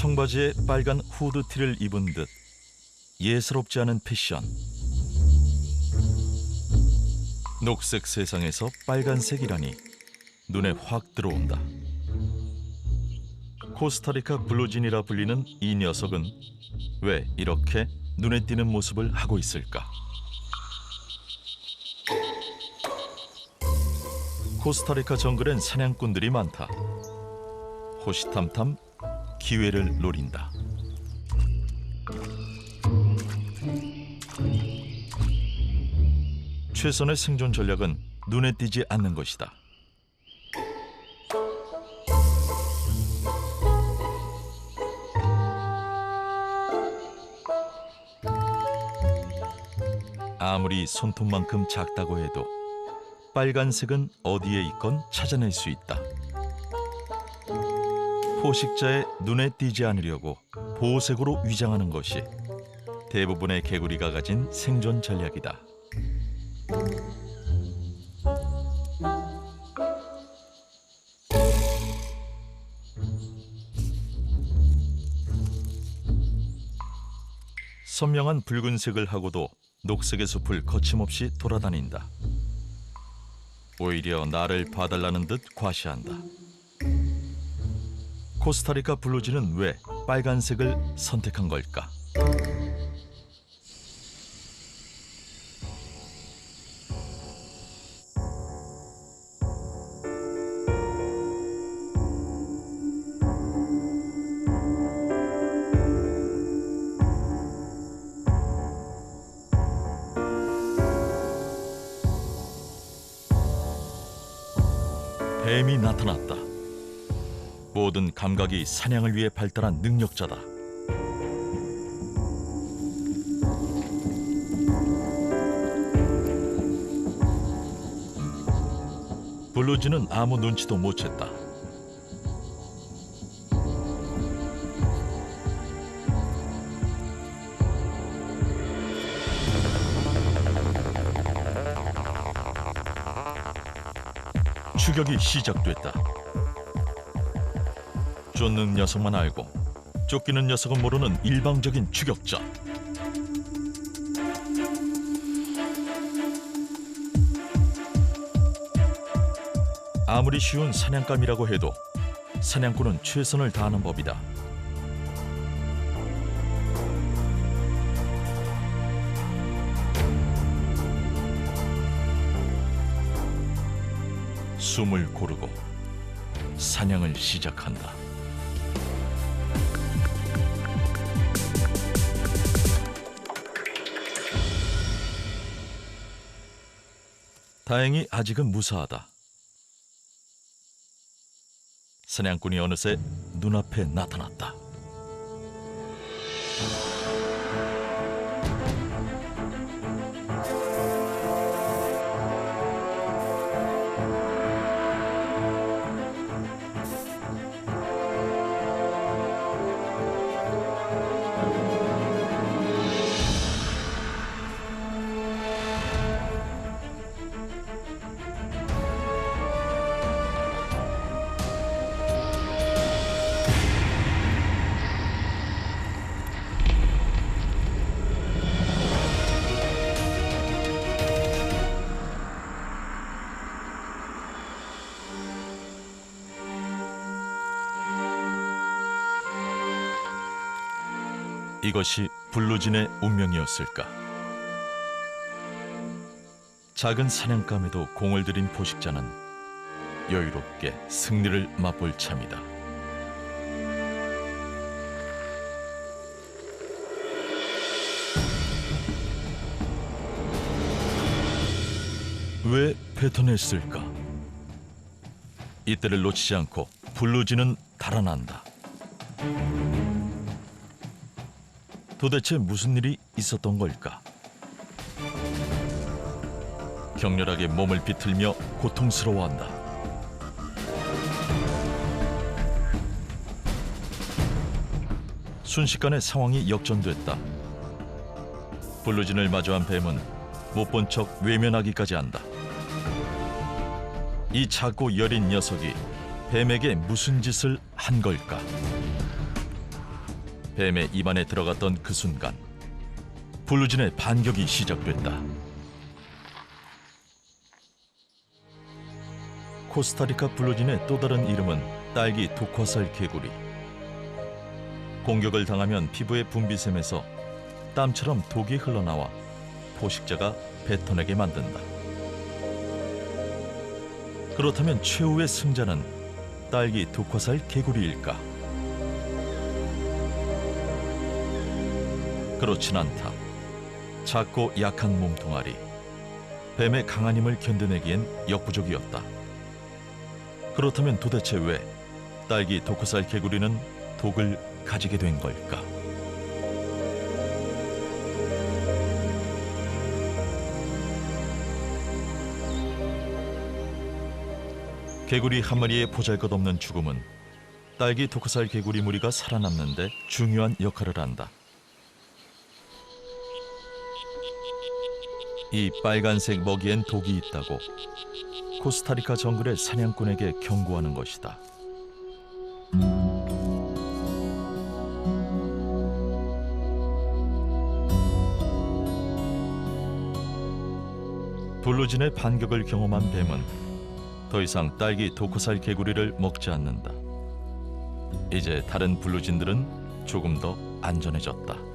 청바지에 빨간 후드티를 입은 듯 예스럽지 않은 패션. 녹색 세상에서 빨간색이라니 눈에 확 들어온다. 코스타리카 블루진이라 불리는 이 녀석은 왜 이렇게 눈에 띄는 모습을 하고 있을까? 코스타리카 정글엔 사냥꾼들이 많다. 호시탐탐 기회를 노린다. 최선의 생존 전략은 눈에 띄지 않는 것이다. 아무리 손톱만큼 작다고 해도 빨간색은 어디에 있건 찾아낼 수 있다. 포식자의 눈에 띄지 않으려고 보호색으로 위장하는 것이 대부분의 개구리가 가진 생존 전략이다. 선명한 붉은색을 하고도 녹색의 숲을 거침없이 돌아다닌다. 오히려 나를 봐달라는 듯 과시한다. 코스타리카 블루진은 왜 빨간색을 선택한 걸까? 뱀이 나타났다. 모든 감각이 사냥을 위해 발달한 능력자다. 블루진은 아무 눈치도 못 챘다. 추격이 시작됐다. 쫓는 녀석만 알고 쫓기는 녀석은 모르는 일방적인 추격자. 아무리 쉬운 사냥감이라고 해도 사냥꾼은 최선을 다하는 법이다. 숨을 고르고 사냥을 시작한다. 다행히 아직은 무사하다. 사냥꾼이 어느새 눈앞에 나타났다. 이것이 블루진의 운명이었을까? 작은 사냥감에도 공을 들인 포식자는 여유롭게 승리를 맛볼 참이다. 왜 뱉어냈을까? 이때를 놓치지 않고 블루진은 달아난다. 도대체 무슨 일이 있었던 걸까? 격렬하게 몸을 비틀며 고통스러워한다. 순식간에 상황이 역전됐다. 블루진을 마주한 뱀은 못 본 척 외면하기까지 한다. 이 작고 여린 녀석이 뱀에게 무슨 짓을 한 걸까? 뱀의 입안에 들어갔던 그 순간 블루진의 반격이 시작됐다. 코스타리카 블루진의 또 다른 이름은 딸기 독화살 개구리. 공격을 당하면 피부의 분비샘에서 땀처럼 독이 흘러나와 포식자가 뱉어내게 만든다. 그렇다면 최후의 승자는 딸기 독화살 개구리일까? 그렇진 않다. 작고 약한 몸뚱아리, 뱀의 강한 힘을 견뎌내기엔 역부족이었다. 그렇다면 도대체 왜 딸기 독화살 개구리는 독을 가지게 된 걸까? 개구리 한 마리의 보잘것없는 죽음은 딸기 독화살 개구리 무리가 살아남는 데 중요한 역할을 한다. 이 빨간색 먹이엔 독이 있다고 코스타리카 정글의 사냥꾼에게 경고하는 것이다. 블루진의 반격을 경험한 뱀은 더 이상 딸기 독화살 개구리를 먹지 않는다. 이제 다른 블루진들은 조금 더 안전해졌다.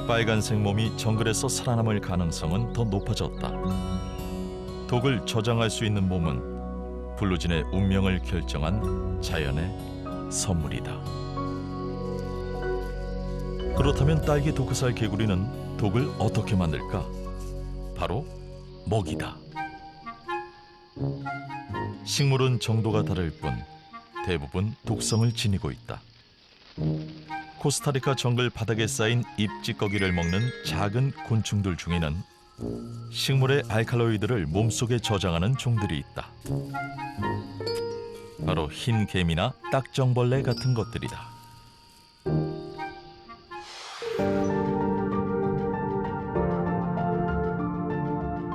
빨간색 몸이 정글에서 살아남을 가능성은 더 높아졌다. 독을 저장할 수 있는 몸은 블루진의 운명을 결정한 자연의 선물이다. 그렇다면 딸기 독화살 개구리는 독을 어떻게 만들까? 바로 먹이다. 식물은 정도가 다를 뿐 대부분 독성을 지니고 있다. 코스타리카 정글 바닥에 쌓인 잎찌꺼기를 먹는 작은 곤충들 중에는 식물의 알칼로이드를 몸속에 저장하는 종들이 있다. 바로 흰 개미나 딱정벌레 같은 것들이다.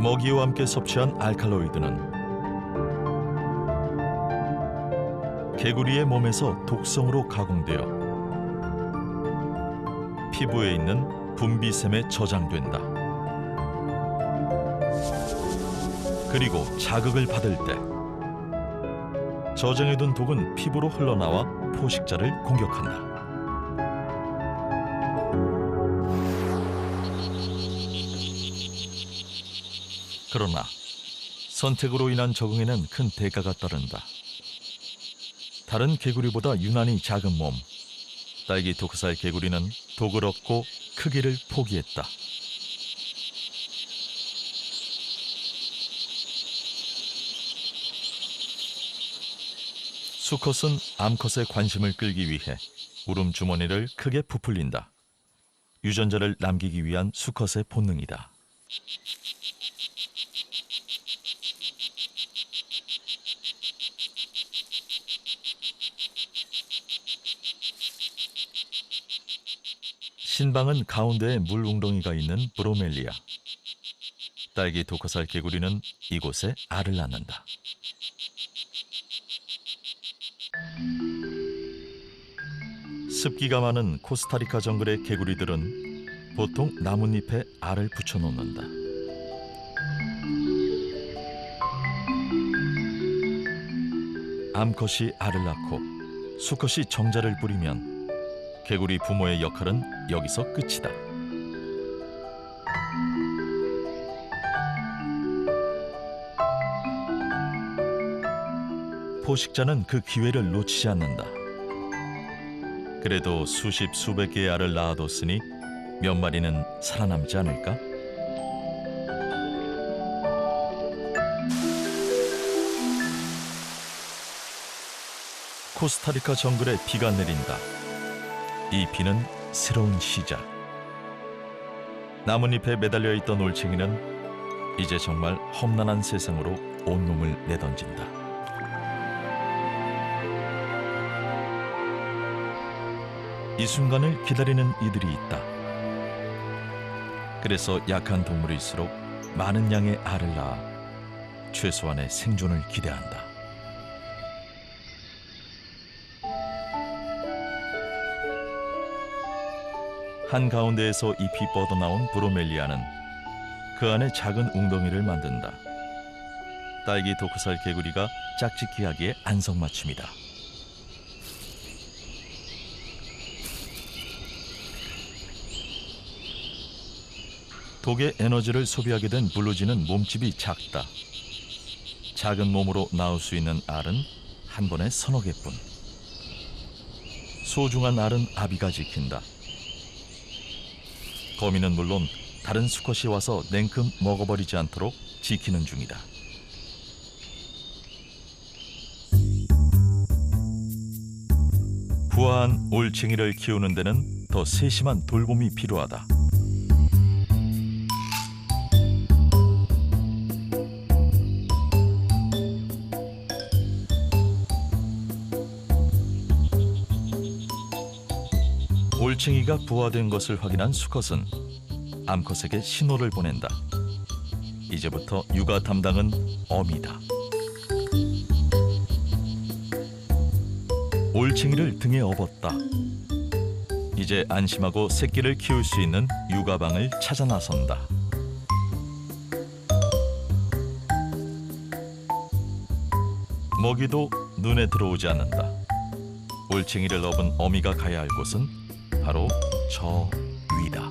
먹이와 함께 섭취한 알칼로이드는 개구리의 몸에서 독성으로 가공되어 피부에 있는 분비샘에 저장된다. 그리고 자극을 받을 때 저장해둔 독은 피부로 흘러나와 포식자를 공격한다. 그러나 선택으로 인한 적응에는 큰 대가가 따른다. 다른 개구리보다 유난히 작은 몸, 딸기 독화살 개구리는 독을 얻고 크기를 포기했다. 수컷은 암컷의 관심을 끌기 위해 울음 주머니를 크게 부풀린다. 유전자를 남기기 위한 수컷의 본능이다. 신방은 가운데에 물 웅덩이가 있는 브로멜리아. 딸기 독화살 개구리는 이곳에 알을 낳는다. 습기가 많은 코스타리카 정글의 개구리들은 보통 나뭇잎에 알을 붙여놓는다. 암컷이 알을 낳고 수컷이 정자를 뿌리면 개구리 부모의 역할은 여기서 끝이다. 포식자는 그 기회를 놓치지 않는다. 그래도 수십 수백 개의 알을 낳아뒀으니 몇 마리는 살아남지 않을까? 코스타리카 정글에 비가 내린다. 이 비는 새로운 시작. 나뭇잎에 매달려 있던 올챙이는 이제 정말 험난한 세상으로 온몸을 내던진다. 이 순간을 기다리는 이들이 있다. 그래서 약한 동물일수록 많은 양의 알을 낳아 최소한의 생존을 기대한다. 한가운데에서 잎이 뻗어나온 브로멜리아는 그 안에 작은 웅덩이를 만든다. 딸기 도크살 개구리가 짝짓기하기에 안성맞춤이다. 독의 에너지를 소비하게 된 블루지는 몸집이 작다. 작은 몸으로 낳을 수 있는 알은 한 번에 서너 개뿐. 소중한 알은 아비가 지킨다. 거미는 물론 다른 수컷이 와서 냉큼 먹어버리지 않도록 지키는 중이다. 부화한 올챙이를 키우는 데는 더 세심한 돌봄이 필요하다. 올챙이가 부화된 것을 확인한 수컷은 암컷에게 신호를 보낸다. 이제부터 육아 담당은 어미다. 올챙이를 등에 업었다. 이제 안심하고 새끼를 키울 수 있는 육아방을 찾아 나선다. 먹이도 눈에 들어오지 않는다. 올챙이를 업은 어미가 가야 할 곳은 바로 저 위다.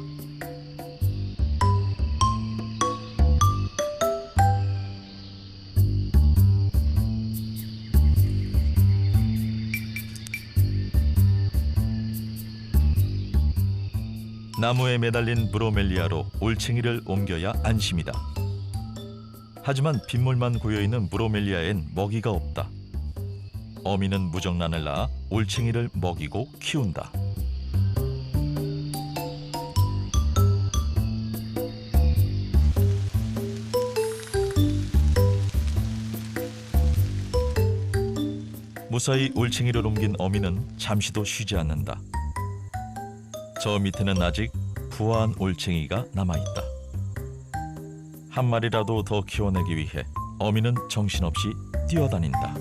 나무에 매달린 브로멜리아로 올챙이를 옮겨야 안심이다. 하지만 빗물만 고여있는 브로멜리아엔 먹이가 없다. 어미는 무정란을 낳아 올챙이를 먹이고 키운다. 무사히 올챙이를 옮긴 어미는 잠시도 쉬지 않는다. 저 밑에는 아직 부화한 올챙이가 남아있다. 한 마리라도 더 키워내기 위해 어미는 정신없이 뛰어다닌다.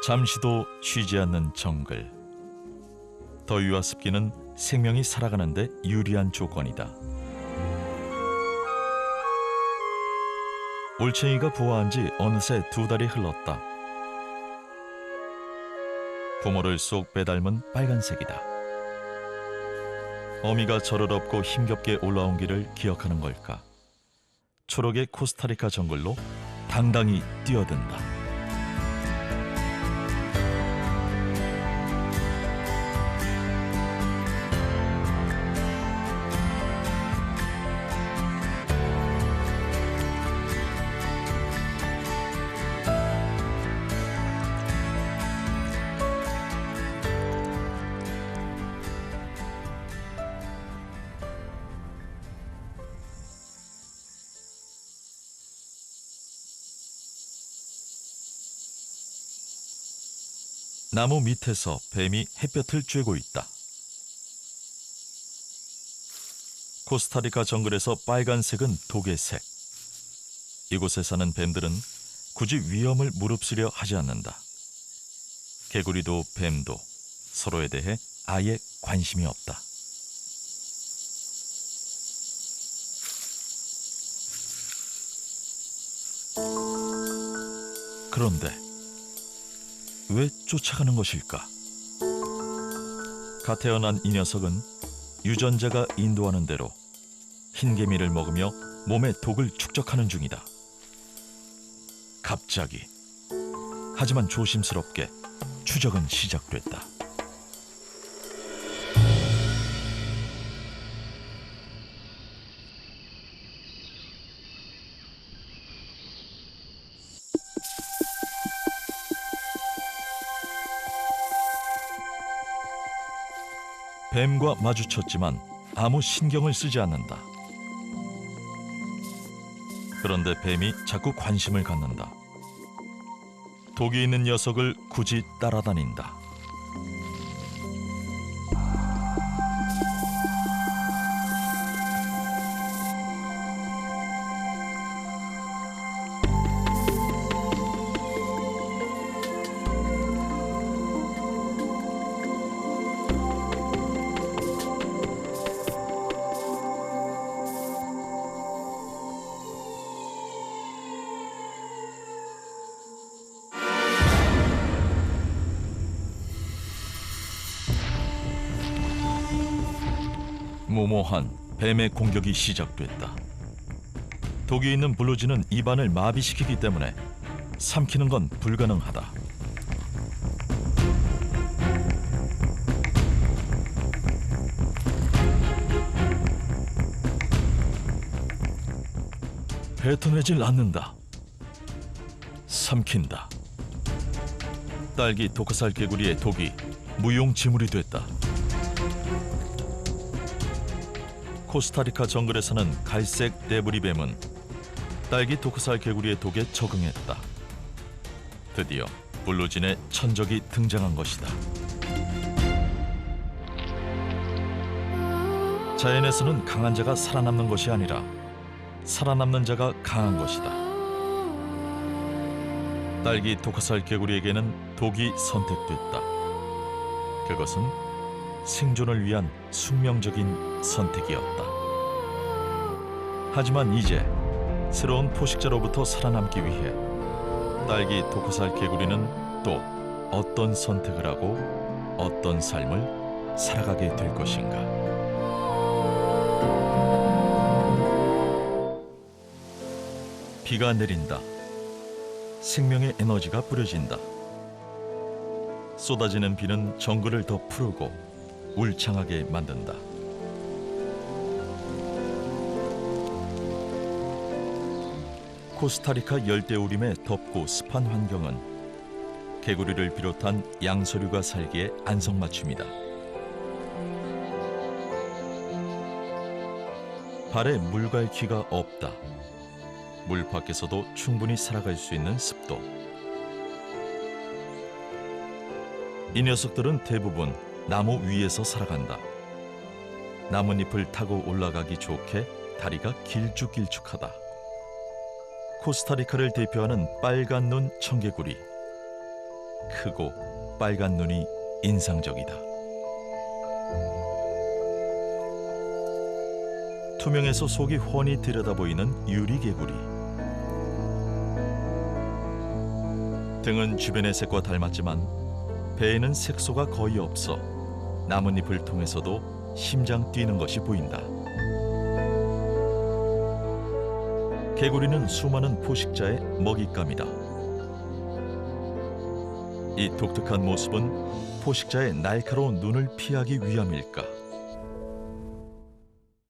잠시도 쉬지 않는 정글. 더위와 습기는 생명이 살아가는 데 유리한 조건이다. 올챙이가 부화한 지 어느새 2달이 흘렀다. 부모를 쏙 빼닮은 빨간색이다. 어미가 저를 업고 힘겹게 올라온 길을 기억하는 걸까? 초록의 코스타리카 정글로 당당히 뛰어든다. 나무 밑에서 뱀이 햇볕을 쬐고 있다. 코스타리카 정글에서 빨간색은 독의 색. 이곳에 사는 뱀들은 굳이 위험을 무릅쓰려 하지 않는다. 개구리도 뱀도 서로에 대해 아예 관심이 없다. 그런데 왜 쫓아가는 것일까? 갓 태어난 이 녀석은 유전자가 인도하는 대로 흰개미를 먹으며 몸에 독을 축적하는 중이다. 갑자기, 하지만 조심스럽게 추적은 시작됐다. 뱀과 마주쳤지만 아무 신경을 쓰지 않는다. 그런데 뱀이 자꾸 관심을 갖는다. 독이 있는 녀석을 굳이 따라다닌다. 무모한 뱀의 공격이 시작됐다. 독이 있는 블루지는 입안을 마비시키기 때문에 삼키는 건 불가능하다. 뱉어내질 않는다. 삼킨다. 딸기 독화살 개구리의 독이 무용지물이 됐다. 코스타리카 정글에 사는 갈색 데브리뱀은 딸기 독화살 개구리의 독에 적응했다. 드디어 블루진의 천적이 등장한 것이다. 자연에서는 강한 자가 살아남는 것이 아니라 살아남는 자가 강한 것이다. 딸기 독화살 개구리에게는 독이 선택됐다. 그것은 생존을 위한 숙명적인 선택이었다. 하지만 이제 새로운 포식자로부터 살아남기 위해 딸기 독화살 개구리는 또 어떤 선택을 하고 어떤 삶을 살아가게 될 것인가. 비가 내린다. 생명의 에너지가 뿌려진다. 쏟아지는 비는 정글을 더 푸르고 울창하게 만든다. 코스타리카 열대우림의 덥고 습한 환경은 개구리를 비롯한 양서류가 살기에 안성맞춤이다. 발에 물갈퀴가 없다. 물 밖에서도 충분히 살아갈 수 있는 습도. 이 녀석들은 대부분 나무 위에서 살아간다. 나뭇잎을 타고 올라가기 좋게 다리가 길쭉길쭉하다. 코스타리카를 대표하는 빨간 눈 청개구리. 크고 빨간 눈이 인상적이다. 투명해서 속이 훤히 들여다보이는 유리개구리. 등은 주변의 색과 닮았지만 배에는 색소가 거의 없어 나뭇잎을 통해서도 심장 뛰는 것이 보인다. 개구리는 수많은 포식자의 먹잇감이다. 이 독특한 모습은 포식자의 날카로운 눈을 피하기 위함일까?